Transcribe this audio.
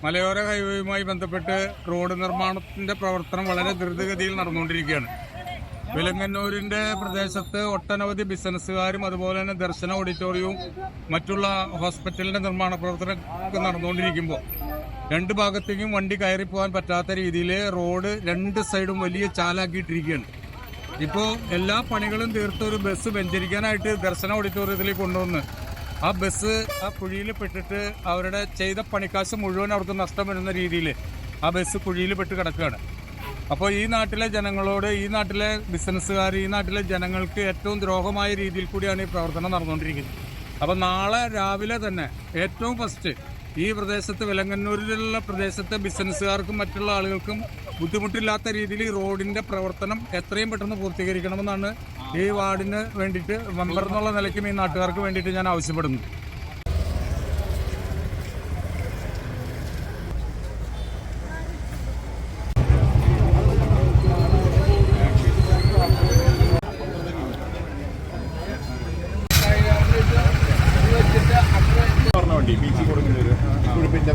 മലയോര ഹൈവേയുമായി ബന്ധപ്പെട്ട് റോഡ് നിർമ്മാണത്തിന്റെ പ്രവർത്തനം വളരെ ദ്രുതഗതിയിൽ നടന്നുകൊണ്ടിരിക്കുകയാണ്. വിലങ്ങന്നൂരിന്റെ പ്രദേശത്ത് ഒട്ടനവധി ബിസിനസ്സുകാരും അതുപോലെ തന്നെ ദർശന ഓഡിറ്റോറിയവും മറ്റുള്ള ഹോസ്പിറ്റലിന്റെ നിർമ്മാണ പ്രവർത്തനം നടന്നുകൊണ്ടിരിക്കുമ്പോൾ രണ്ട് ഭാഗത്തേക്കും വണ്ടി കയറിപ്പോകാൻ പറ്റാത്ത രീതിയിൽ റോഡ് രണ്ട് സൈഡും വലിയ ചാലാക്കിയിട്ടിരിക്കുകയാണ്. ഇപ്പോൾ എല്ലാ പണികളും തീർത്ത് ഒരു ബസ് വെഞ്ചരിക്കാനായിട്ട് ദർശന ഓഡിറ്റോറിയത്തിലേക്ക് കൊണ്ടുവന്ന് ആ ബസ് ആ കുഴിയിൽ പെട്ടിട്ട് അവരുടെ ചെയ്ത പണിക്കാശ് മുഴുവൻ അവർക്ക് നഷ്ടം വരുന്ന രീതിയിൽ ആ ബസ് കുഴിയിൽ പെട്ട് കിടക്കുകയാണ്. അപ്പോൾ ഈ നാട്ടിലെ ജനങ്ങളോട്, ഈ നാട്ടിലെ ബിസിനസ്സുകാർ, ഈ നാട്ടിലെ ജനങ്ങൾക്ക് ഏറ്റവും ദ്രോഹമായ രീതിയിൽ കൂടിയാണ് ഈ പ്രവർത്തനം നടന്നുകൊണ്ടിരിക്കുന്നത്. അപ്പോൾ നാളെ രാവിലെ തന്നെ ഏറ്റവും ഫസ്റ്റ് ഈ പ്രദേശത്ത് വിലങ്ങന്നൂരിലുള്ള പ്രദേശത്തെ ബിസിനസ്സുകാർക്കും മറ്റുള്ള ആളുകൾക്കും ബുദ്ധിമുട്ടില്ലാത്ത രീതിയിൽ ഈ റോഡിന്റെ പ്രവർത്തനം എത്രയും പെട്ടെന്ന് പൂർത്തീകരിക്കണമെന്നാണ് ഈ വാർഡിന് വേണ്ടിയിട്ട് മെമ്പർ എന്നുള്ള നിലയ്ക്കും ഈ നാട്ടുകാർക്ക് വേണ്ടിയിട്ട് ഞാൻ ആവശ്യപ്പെടുന്നു. ബീച്ചിൽ കൊടുക്കുന്നൊരു കുഴിപ്പിന്റെ